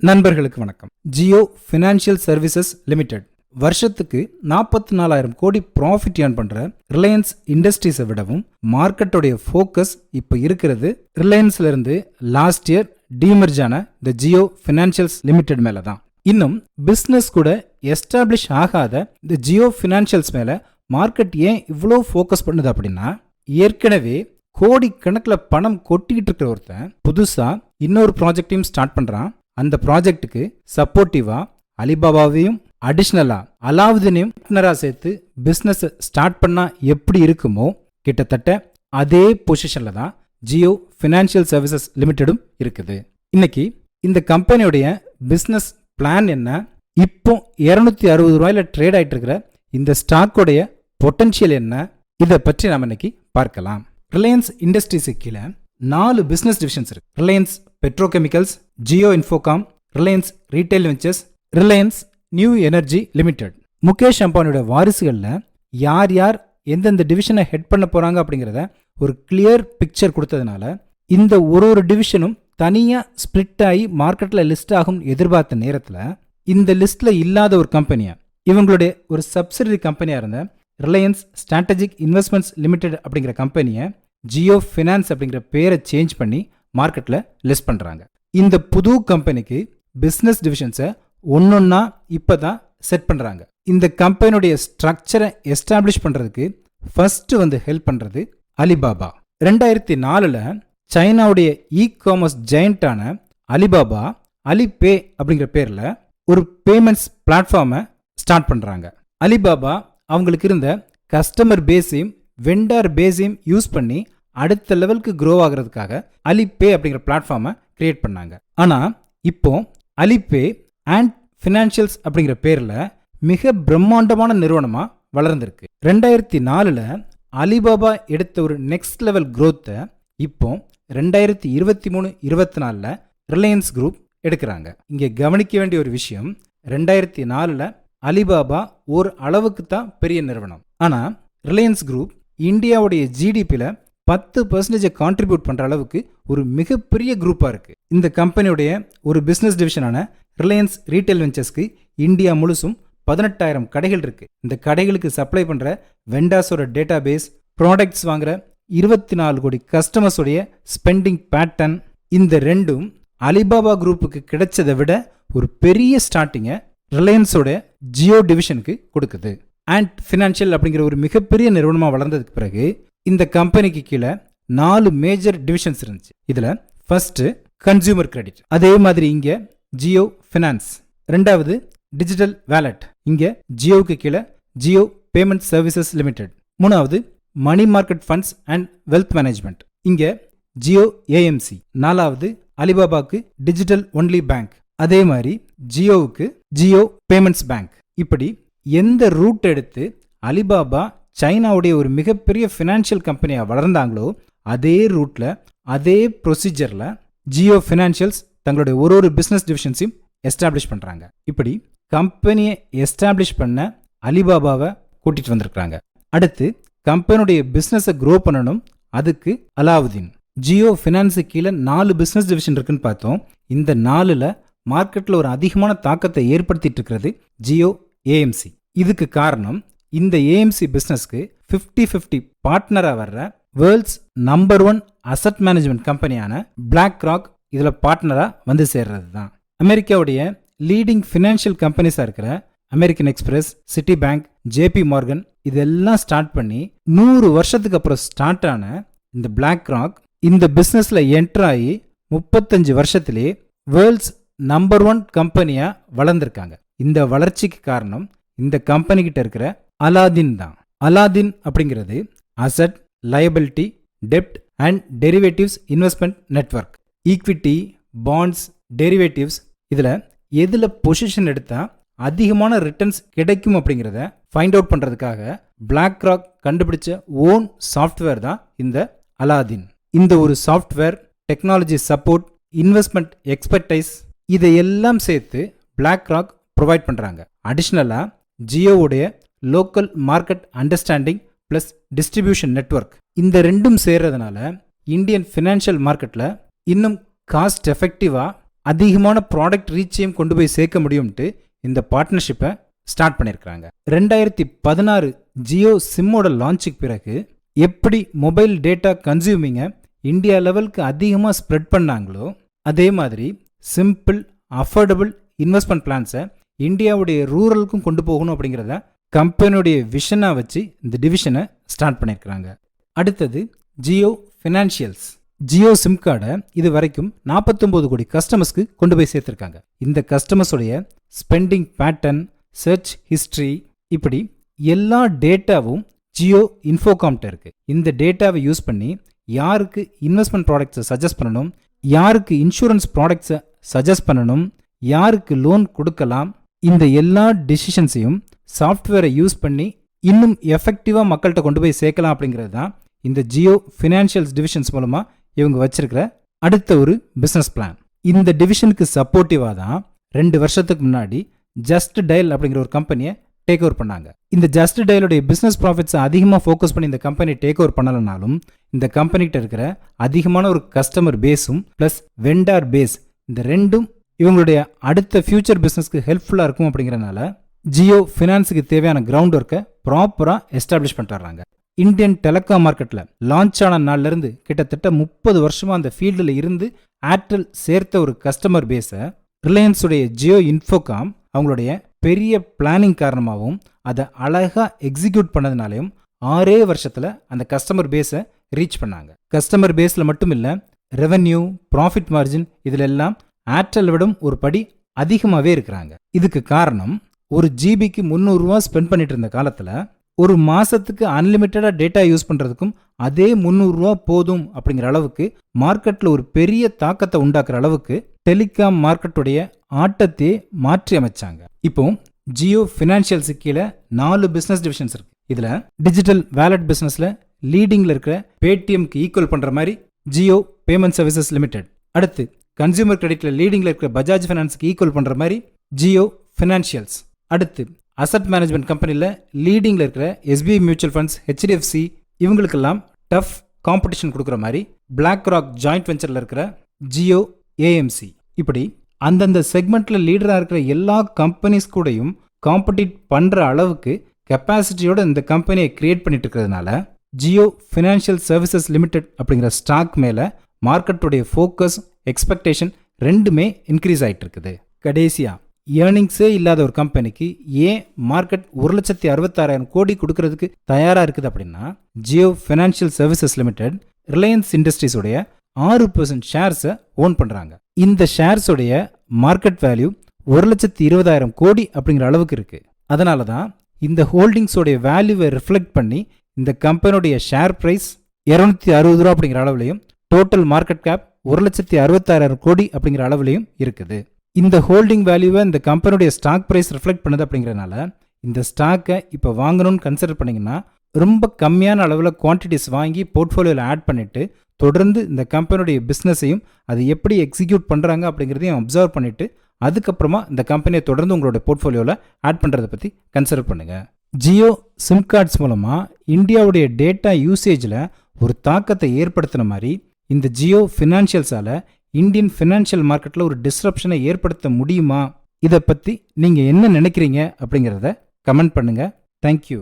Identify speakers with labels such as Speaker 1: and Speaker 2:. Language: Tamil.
Speaker 1: நண்பர்களுக்கு வணக்கம். ஜியோ ஃபினான்ஷியல் சர்வீசஸ் லிமிடெட் வருஷத்துக்கு 44,000 கோடி ப்ராஃபிட் ஏர்ன் பண்ற ரிலையன்ஸ் இண்டஸ்ட்ரீஸை விடவும் மார்க்கெட்டோடைய ஃபோக்கஸ் இப்போ இருக்கிறது ரிலையன்ஸ்ல இருந்து லாஸ்ட் இயர் டீமர்ஜ் ஆன இந்த ஜியோ ஃபினான்ஷியல்ஸ் லிமிடெட் மேல தான். இன்னும் பிசினஸ் கூட எஸ்டாப்ளிஷ் ஆகாத இந்த ஜியோ ஃபினான்ஷியல்ஸ் மேல மார்க்கெட் ஏன் இவ்வளோ ஃபோக்கஸ் பண்ணுது அப்படின்னா, ஏற்கனவே கோடி கணக்கில் பணம் கொட்டிக்கிட்டு இருக்கிற ஒருத்தன் புதுசா இன்னொரு ப்ராஜெக்டையும் ஸ்டார்ட் பண்றான். அந்த ப்ராஜெக்டுக்கு சப்போர்ட்டிவா அலிபாபாவையும் அடிஷ்னலா அலாவுதீனையும் பார்ட்னரா சேர்த்து பிசினஸ் ஸ்டார்ட் பண்ணா எப்படி இருக்குமோ கிட்டத்தட்ட அதே பொசிஷன்ல தான் ஜியோ ஃபினான்ஷியல் சர்வீசஸ் லிமிடெடும் இருக்குது. இன்னைக்கு இந்த கம்பெனியுடைய பிசினஸ் பிளான் என்ன, இப்போ 260 ரூபாயில ட்ரேட் ஆயிட்டு இருக்கிற இந்த ஸ்டாக்கோடைய பொட்டன்ஷியல் என்ன, இதை பற்றி நாம இன்னைக்கு பார்க்கலாம். ரிலையன்ஸ் இண்டஸ்ட்ரீஸ் கீழே 4 பிசினஸ் டிவிஷன்ஸ் இருக்கு. Reliance petrochemicals, Jio Infocomm, Reliance Retail Ventures, Reliance New Energy Limited. Mukesh அம்பானியோட வாரிசுகளில் யார் யார் எந்தெந்த டிவிஷனை ஹெட் பண்ண போறாங்க அப்படிங்கிறத ஒரு கிளியர் பிக்சர் கொடுத்ததுனால இந்த ஒரு டிவிஷனும் தனியாக ஸ்பிளிட் ஆகி மார்க்கெட்டில் லிஸ்ட் ஆகும் எதிர்பார்த்த நேரத்தில் இந்த லிஸ்ட்ல இல்லாத ஒரு கம்பெனியா, இவங்களுடைய ஒரு சப்சிடரி கம்பெனியாக இருந்த ரிலையன்ஸ் ஸ்ட்ராட்டஜிக் இன்வெஸ்ட்மெண்ட்ஸ் லிமிடெட் அப்படிங்கிற கம்பெனியை ஜியோ ஃபினான்ஸ் அப்படிங்கிற பேரை சேஞ்ச் பண்ணி மார்க்கெட்டில் லிஸ்ட் பண்ணுறாங்க. இந்த புது கம்பெனிக்கு பிஸ்னஸ் டிவிஷன்ஸை ஒன்னொன்னா இப்போ தான் செட் பண்ணுறாங்க. இந்த கம்பெனியுடைய ஸ்ட்ரக்சரை எஸ்டாப்ளிஷ் பண்ணுறதுக்கு ஃபர்ஸ்ட் ஹெல்ப் பண்ணுறது அலிபாபா. 2004 சைனாவுடைய இ காமர்ஸ் ஜெயண்டான அலிபாபா அலிபே அப்படிங்கிற பேரில் ஒரு பேமெண்ட்ஸ் பிளாட்ஃபார்மை ஸ்டார்ட் பண்ணுறாங்க. அலிபாபா அவங்களுக்கு இருந்த கஸ்டமர் பேஸையும் வெண்டார் பேஸையும் யூஸ் பண்ணி அடுத்த லெவலுக்கு க்ரோ ஆகிறதுக்காக அலிபே அப்படிங்கிற பிளாட்ஃபார்மை கிரியேட் பண்ணாங்க. ஆனால் இப்போ அலிபே அண்ட் ஃபினான்ஷியல்ஸ் அப்படிங்கிற பேரில் மிக பிரம்மாண்டமான நிறுவனமாக வளர்ந்துருக்கு. 2004 அலிபாபா எடுத்த ஒரு நெக்ஸ்ட் லெவல் க்ரோத்தை இப்போ 2023-24 ரிலையன்ஸ் குரூப் எடுக்கிறாங்க. இங்கே கவனிக்க வேண்டிய ஒரு விஷயம், 2004 அலிபாபா ஒரு அளவுக்கு தான் பெரிய நிறுவனம். ஆனால் ரிலையன்ஸ் குரூப் இந்தியாவுடைய ஜிடிபியில் 10% கான்ட்ரிபியூட் பண்ணுற அளவுக்கு ஒரு மிகப்பெரிய குரூப்பாக இருக்குது. இந்த கம்பெனியுடைய ஒரு பிஸ்னஸ் டிவிஷனான ரிலையன்ஸ் ரீட்டைல் வெஞ்சர்ஸ்க்கு இந்தியா முழுசும் 18,000 கடைகள் இருக்குது. இந்த கடைகளுக்கு சப்ளை பண்ணுற வெண்டாஸோட டேட்டா பேஸ், ப்ராடக்ட்ஸ் வாங்குற 24 கோடி கஸ்டமர்ஸோடைய ஸ்பெண்டிங் பேட்டர்ன், இந்த ரெண்டும் அலிபாபா குரூப்புக்கு கிடைச்சதை விட ஒரு பெரிய ஸ்டார்டிங்கை ரிலையன்ஸோட ஜியோ டிவிஷனுக்கு கொடுக்குது. அண்ட் ஃபினான்ஷியல் அப்படிங்கிற ஒரு மிகப்பெரிய நிறுவனமாக வளர்ந்ததுக்கு பிறகு இந்த கம்பெனிக்கு கீழே 4 மேஜர் டிவிஷன்ஸ் இருந்துச்சு. இதில் ஃபர்ஸ்ட் கன்சியூமர் கிரெடிட், அதே மாதிரி இங்கே ஜியோ ஃபினான்ஸ். ரெண்டாவது டிஜிட்டல் வேலட், இங்கே ஜியோவுக்கு கீழே ஜியோ பேமெண்ட் சர்வீசஸ் லிமிடெட். மூணாவது money market funds and wealth management, இங்கே ஜியோ ஏஎம்சி. நாலாவது அலிபாபாவுக்கு டிஜிட்டல் ஒன்லி பேங்க், அதே மாதிரி ஜியோவுக்கு ஜியோ பேமெண்ட்ஸ் பேங்க். இப்படி எந்த ரூட் எடுத்து அலிபாபா சைனாவுடைய ஒரு மிகப்பெரிய ஃபினான்ஷியல் கம்பெனியாக வளர்ந்தாங்களோ அதே ரூட்ல அதே ப்ரொசீஜர்ல ஜியோ ஃபினான்ஷியல்ஸ் தங்களுடைய ஒரு பிஸ்னஸ் டிவிஷன்ஸையும் எஸ்டாப்ளிஷ் பண்ணுறாங்க. இப்படி கம்பெனியை எஸ்டாப்ளிஷ் பண்ண அலிபாபாவை கூட்டிட்டு வந்திருக்கிறாங்க. அடுத்து கம்பெனியுடைய பிஸ்னஸை க்ரோ பண்ணணும், அதுக்கு அலாவுதீன். ஜியோ ஃபினான்ஸு கீழே 4 பிஸ்னஸ் டிவிஷன் இருக்குன்னு பார்த்தோம். இந்த 4ல் மார்க்கெட்டில் ஒரு அதிகமான தாக்கத்தை ஏற்படுத்திட்டு இருக்கிறது ஜியோ ஏஎம்சி. இதுக்கு காரணம் இந்த ஏஎம்சி பிஸ்னஸ்க்கு 50-50 பார்ட்னராக வர்ற வேர்ல்ட்ஸ் நம்பர் 1 அசட் மேனேஜ்மெண்ட் கம்பெனியான பிளாக் ராக் இதில் பார்ட்னராக சேர்றது தான். அமெரிக்காவுடைய லீடிங் ஃபினான்ஷியல் கம்பெனிஸாக இருக்கிற American Express, Citibank, JP Morgan இதெல்லாம் ஸ்டார்ட் பண்ணி 100 வருஷத்துக்கு அப்புறம் ஸ்டார்ட் ஆன இந்த பிளாக் ராக் இந்த பிஸ்னஸில் என்டர் ஆகி 35 வருஷத்திலே வேர்ல்ட்ஸ் நம்பர் 1 கம்பெனியாக வளர்ந்துருக்காங்க. இந்த வளர்ச்சிக்கு காரணம் இந்த கம்பெனி கிட்ட இருக்கிற அலாதீன் தான். அலாதீன் அப்படிங்கிறது அசட், லயபிலிட்டி, டெப்ட் and derivatives investment network. Equity, bonds, derivatives இதில் எதில் பொசிஷன் எடுத்தால் அதிகமான ரிட்டர்ன்ஸ் கிடைக்கும் அப்படிங்கிறத ஃபைண்ட் அவுட் பண்ணுறதுக்காக பிளாக் ராக் கண்டுபிடிச்ச ஓன் சாஃப்ட்வேர் தான் இந்த அலாதீன். இந்த ஒரு software, technology support, investment expertise இதையெல்லாம் சேர்த்து பிளாக் ராக் ப்ரொவைட் பண்ணுறாங்க. அடிஷ்னலாக ஜியோவுடைய local market understanding plus distribution network, இந்த ரெண்டும் சேர்றதுனால இந்தியன் ஃபினான்ஷியல் மார்க்கெட்டில் இன்னும் காஸ்ட் எஃபெக்டிவாக அதிகமான ப்ராடக்ட் ரீச்சையும் கொண்டு போய் சேர்க்க முடியும்ட்டு இந்த பார்ட்னர்ஷிப்பை ஸ்டார்ட் பண்ணியிருக்கிறாங்க. 2016 ஜியோ சிம்மோட லான்ச்சுக்கு பிறகு எப்படி மொபைல் டேட்டா கன்சியூமிங்கை இந்தியா லெவலுக்கு அதிகமாக ஸ்ப்ரெட் பண்ணாங்களோ அதே மாதிரி சிம்பிள் அஃபோர்டபுள் இன்வெஸ்ட்மெண்ட் பிளான்ஸை இந்தியாவுடைய ரூரலுக்கும் கொண்டு போகணும் அப்படிங்கிறத கம்பெனியுடைய விஷனாக வச்சு இந்த டிவிஷனை ஸ்டார்ட் பண்ணியிருக்கிறாங்க. அடுத்தது ஜியோ ஃபினான்ஷியல்ஸ். ஜியோ சிம் கார்டை இது வரைக்கும் 49 கோடி கஸ்டமர்ஸ்க்கு கொண்டு போய் சேர்த்துருக்காங்க. இந்த கஸ்டமர்ஸுடைய ஸ்பெண்டிங் பேட்டர்ன், சர்ச் ஹிஸ்ட்ரி, இப்படி எல்லா டேட்டாவும் ஜியோ இன்ஃபோகாம்கிட்ட இருக்கு. இந்த டேட்டாவை யூஸ் பண்ணி யாருக்கு இன்வெஸ்ட்மெண்ட் ப்ராடக்ட்ஸை சஜஸ்ட் பண்ணணும், யாருக்கு இன்சூரன்ஸ் ப்ராடக்ட்ஸை சஜஸ்ட் பண்ணணும், யாருக்கு லோன் கொடுக்கலாம், இந்த எல்லா டிசிஷன்ஸையும் சாஃப்ட்வேரை யூஸ் பண்ணி இன்னும் எஃபெக்டிவாக மக்கள்கிட்ட கொண்டு போய் சேர்க்கலாம். அப்படிங்கிறது தான் இந்த ஜியோ ஃபினான்ஷியல்ஸ் டிவிஷன்ஸ் மூலமாக இவங்க வச்சிருக்கிற அடுத்த ஒரு பிஸ்னஸ் பிளான். இந்த டிவிஷனுக்கு சப்போர்ட்டிவாக தான் 2 வருஷத்துக்கு முன்னாடி ஜஸ்ட் டயல் அப்படிங்கிற ஒரு கம்பெனியை டேக் ஓவர் பண்ணாங்க. இந்த ஜஸ்ட் டயலுடைய பிஸ்னஸ் ப்ராஃபிட்ஸை அதிகமாக ஃபோக்கஸ் பண்ணி இந்த கம்பெனி டேக் ஓவர் பண்ணலைனாலும் இந்த கம்பெனிகிட்ட இருக்கிற அதிகமான ஒரு கஸ்டமர் பேஸும் ப்ளஸ் வெண்டார் பேஸ், இந்த ரெண்டும் இவங்களுடைய அடுத்த ஃபியூச்சர் பிஸ்னஸ்க்கு ஹெல்ப்ஃபுல்லாக இருக்கும். அப்படிங்கிறனால ஜியோ ஃபினான்ஸுக்கு தேவையான கிரவுண்ட் ஒர்க்கை ப்ராப்பராக எஸ்டாப்ளிஷ் பண்ணிட்டு வர்றாங்க. இந்தியன் டெலிகாம் மார்க்கெட்டில் லான்ச் ஆன நாள்லேருந்து கிட்டத்தட்ட 30 வருஷமாக அந்த ஃபீல்டில் இருந்து ஏர்டெல் சேர்த்த ஒரு கஸ்டமர் பேஸை ரிலையன்ஸுடைய ஜியோ இன்ஃபோகாம் அவங்களுடைய பெரிய பிளானிங் காரணமாகவும் அதை அழகாக எக்ஸிக்யூட் பண்ணதுனாலையும் 6 வருஷத்தில் அந்த கஸ்டமர் பேஸை ரீச் பண்ணாங்க. கஸ்டமர் பேஸில் மட்டும் இல்லை, ரெவென்யூ, ப்ராஃபிட் மார்ஜின் இதில் எல்லாம் ஏர்டெல் விட ஒரு படி அதிகமாகவே இருக்கிறாங்க. இதுக்கு காரணம், ஒரு ஜிபிக்கு 300 ரூபா ஸ்பெண்ட் பண்ணிட்டு இருந்த காலத்தில் ஒரு மாதத்துக்கு அன்லிமிட்டடாக டேட்டா யூஸ் பண்ணுறதுக்கும் அதே 300 ரூபா போதும் அப்படிங்கிற அளவுக்கு மார்க்கெட்டில் ஒரு பெரிய தாக்கத்தை உண்டாக்குற அளவுக்கு டெலிகாம் மார்க்கெட்டுடைய ஆட்டத்தையே மாற்றி அமைச்சாங்க. இப்போ ஜியோ ஃபினான்ஷியல்ஸு கீழே 4 பிஸ்னஸ் டிவிஷன்ஸ் இருக்கு. இதில் டிஜிட்டல் வேலட் பிஸ்னஸில் லீடிங்கில் இருக்கிற பேடிஎம்க்கு ஈக்குவல் பண்ணுற மாதிரி ஜியோ பேமெண்ட் சர்வீசஸ் லிமிடெட், அடுத்து கன்சியூமர் கிரெடிட்டில் லீடிங்கில் இருக்கிற பஜாஜ் ஃபைனான்ஸுக்கு ஈக்குவல் பண்ணுற மாதிரி ஜியோ ஃபினான்ஷியல்ஸ், அடுத்து அசட் மேனேஜ்மெண்ட் கம்பெனியில் லீடிங்கில் இருக்கிற எஸ்பிஐ மியூச்சுவல் ஃபண்ட்ஸ், ஹெச்டிஎஃப்சி, இவங்களுக்கெல்லாம் டஃப் காம்படிஷன் கொடுக்குற மாதிரி பிளாக் ராக் ஜாயிண்ட் வெஞ்சரில் இருக்கிற ஜியோ ஏஎம்சி, இப்படி அந்தந்த செக்மெண்ட்டில் லீடராக இருக்கிற எல்லா கம்பெனிஸ் கூடயும் காம்படிட் பண்ணுற அளவுக்கு கெப்பாசிட்டியோட இந்த கம்பெனியை கிரியேட் பண்ணிட்டு இருக்கிறதுனால ஜியோ ஃபினான்ஷியல் சர்வீசஸ் லிமிடெட் அப்படிங்கிற ஸ்டாக் மேலே மார்க்கெட்டுடைய ஃபோக்கஸ், எக்ஸ்பெக்டேஷன் ரெண்டுமே இன்க்ரீஸ் ஆகிட்டு இருக்குது. கடைசியாக ஏர்னிங்ஸே இல்லாத ஒரு கம்பெனிக்கு ஏன் மார்க்கெட் 1,66,000 கோடி கொடுக்கறதுக்கு தயாராக இருக்குது அப்படின்னா, Jio Financial Services Limited Reliance இண்டஸ்ட்ரீஸுடைய 6% ஷேர்ஸை ஓன் பண்ணுறாங்க. இந்த ஷேர்ஸுடைய மார்க்கெட் வேல்யூ 1,20,000 கோடி அப்படிங்கிற அளவுக்கு இருக்குது. அதனால தான் இந்த ஹோல்டிங்ஸோடைய வேல்யூவை ரிஃப்ளெக்ட் பண்ணி இந்த கம்பெனியோடைய ஷேர் ப்ரைஸ் 260 ரூபா அப்படிங்கிற அளவுலையும், டோட்டல் மார்க்கெட் கேப் 1,66,000 கோடி அப்படிங்கிற அளவுலையும் இருக்குது. இந்த ஹோல்டிங் வேல்யூவை இந்த கம்பெனியுடைய ஸ்டாக் ப்ரைஸ் ரிஃப்ளெக்ட் பண்ணுது. அப்படிங்கிறனால இந்த ஸ்டாக்கை இப்போ வாங்கணும்னு கன்சிடர் பண்ணிங்கன்னா ரொம்ப கம்மியான அளவில் குவான்டிட்டிஸ் வாங்கி போர்ட்ஃபோலியோவில் ஆட் பண்ணிவிட்டு தொடர்ந்து இந்த கம்பெனியுடைய பிஸ்னஸையும் அது எப்படி எக்ஸிக்யூட் பண்ணுறாங்க அப்படிங்கிறதையும் அப்சர்வ் பண்ணிவிட்டு அதுக்கப்புறமா இந்த கம்பெனியை தொடர்ந்து உங்களோட போர்ட்ஃபோலியோவில் ஆட் பண்ணுறதை பற்றி கன்சிடர் பண்ணுங்கள். ஜியோ சிம் கார்ட்ஸ் மூலமாக இந்தியாவுடைய டேட்டா யூசேஜில் ஒரு தாக்கத்தை ஏற்படுத்தின மாதிரி இந்த ஜியோ ஃபினான்ஷியல்ஸால் இந்தியன் ஃபினான்ஷியல் மார்க்கெட்டில் ஒரு டிஸ்ரப்ஷனை ஏற்படுத்த முடியுமா? இதை பற்றி நீங்கள் என்ன நினைக்கிறீங்க அப்படிங்கிறத கமெண்ட் பண்ணுங்கள். தேங்க்யூ.